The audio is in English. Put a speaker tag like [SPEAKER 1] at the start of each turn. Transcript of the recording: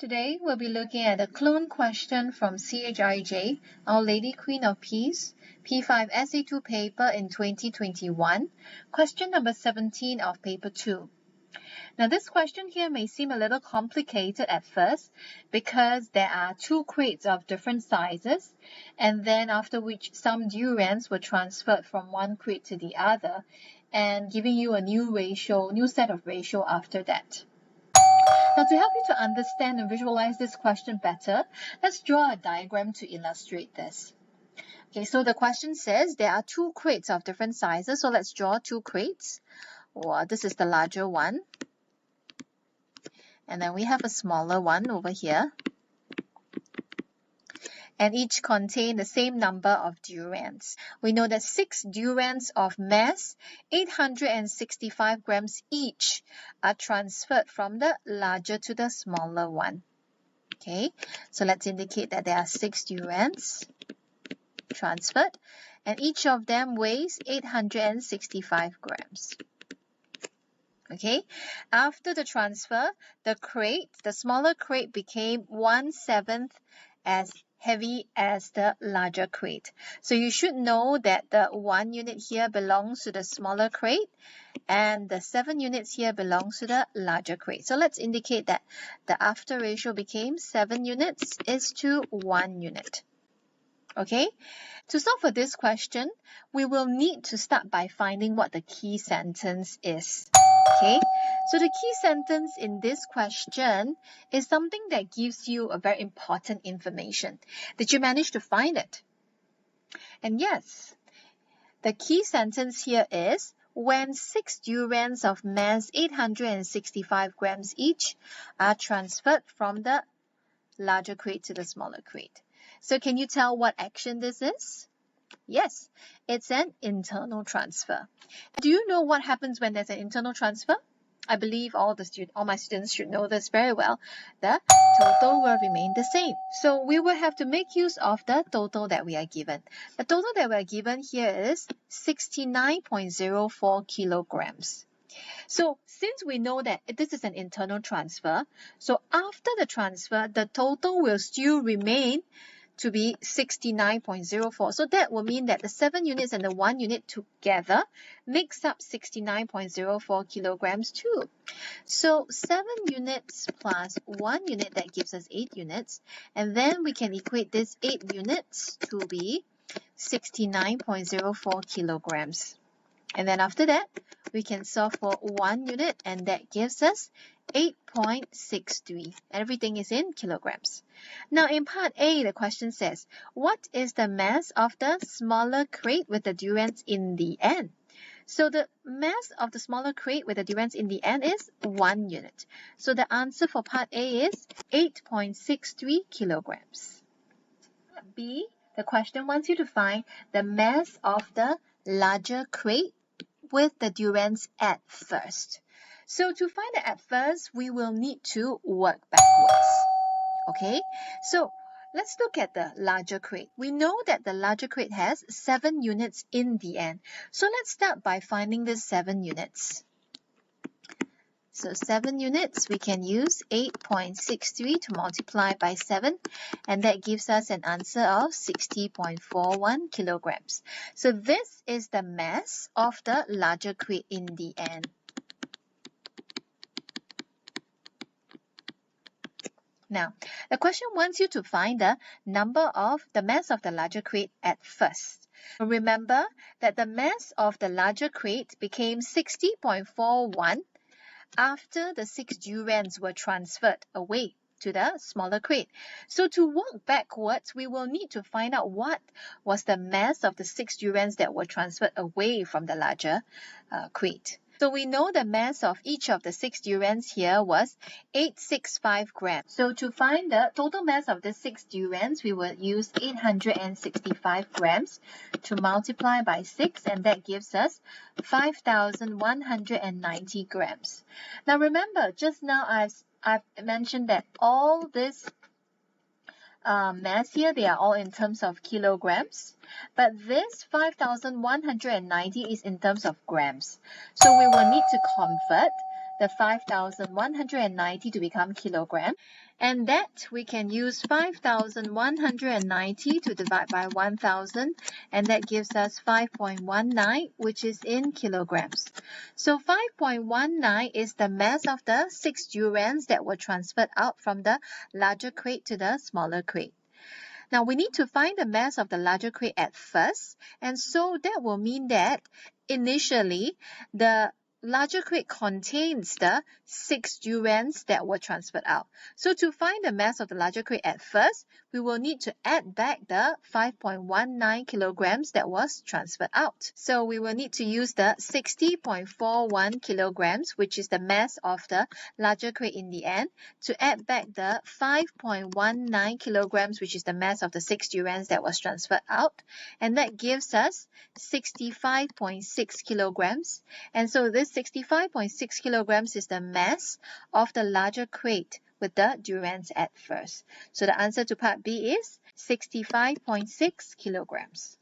[SPEAKER 1] Today, we'll be looking at a clone question from CHIJ, Our Lady Queen of Peace, P5 SA2 paper in 2021, question number 17 of paper 2. Now, this question here may seem a little complicated at first because there are two crates of different sizes, and then after which some durians were transferred from one crate to the other, and giving you a new set of ratio after that. Now, to help you to understand and visualize this question better, let's draw a diagram to illustrate this. Okay, so the question says there are two crates of different sizes, so let's draw two crates. Well, this is the larger one. And then we have a smaller one over here. And each contain the same number of durians. We know that 6 durians of mass, 865 grams each, are transferred from the larger to the smaller one. Okay, so let's indicate that there are 6 durians transferred, and each of them weighs 865 grams. Okay, after the transfer, the smaller crate became 1/7 as heavy as the larger crate. So you should know that the 1 unit here belongs to the smaller crate and the 7 units here belongs to the larger crate. So let's indicate that the after ratio became 7 units is to 1 unit. Okay, to solve for this question, we will need to start by finding what the key sentence is. Okay, so the key sentence in this question is something that gives you a very important information. Did you manage to find it? And yes, the key sentence here is when 6 durians of mass 865 grams each are transferred from the larger crate to the smaller crate. So can you tell what action this is? Yes, it's an internal transfer. Do you know what happens when there's an internal transfer? I believe all my students should know this very well. The total will remain the same. So we will have to make use of the total that we are given. The total that we are given here is 69.04 kilograms. So since we know that this is an internal transfer, so after the transfer, the total will still remain to be 69.04. So that will mean that the 7 units and the 1 unit together makes up 69.04 kilograms too. So 7 units plus 1 unit, that gives us 8 units. And then we can equate this 8 units to be 69.04 kilograms. And then after that, we can solve for 1 unit, and that gives us 8.63. Everything is in kilograms. Now in part A, the question says, what is the mass of the smaller crate with the durians in the end? So the mass of the smaller crate with the durians in the end is 1 unit. So the answer for part A is 8.63 kilograms. Part B, the question wants you to find the mass of the larger crate with the durians at first. So to find it at first, we will need to work backwards. Okay, so let's look at the larger crate. We know that the larger crate has 7 units in the end. So let's start by finding the 7 units. So 7 units, we can use 8.63 to multiply by 7, and that gives us an answer of 60.41 kilograms. So this is the mass of the larger crate in the end. Now, the question wants you to find the mass of the larger crate at first. Remember that the mass of the larger crate became 60.41 after the 6 durians were transferred away to the smaller crate. So to work backwards, we will need to find out what was the mass of the 6 durians that were transferred away from the larger crate. So we know the mass of each of the 6 durians here was 865 grams. So to find the total mass of the 6 durians, we will use 865 grams to multiply by 6, and that gives us 5,190 grams. Now remember, just now I've mentioned that all this mass here, they are all in terms of kilograms, but this 5,190 is in terms of grams. So we will need to convert the 5,190 to become kilogram. And that we can use 5,190 to divide by 1,000, and that gives us 5.19, which is in kilograms. So 5.19 is the mass of the 6 durians that were transferred out from the larger crate to the smaller crate. Now we need to find the mass of the larger crate at first, and so that will mean that initially the larger crate contains the 6 durians that were transferred out. So to find the mass of the larger crate at first, we will need to add back the 5.19 kilograms that was transferred out. So we will need to use the 60.41 kilograms, which is the mass of the larger crate in the end, to add back the 5.19 kilograms, which is the mass of the 6 durians that was transferred out. And that gives us 65.6 kilograms. And so this 65.6 kilograms is the mass of the larger crate with the durians at first. So the answer to part B is 65.6 kilograms.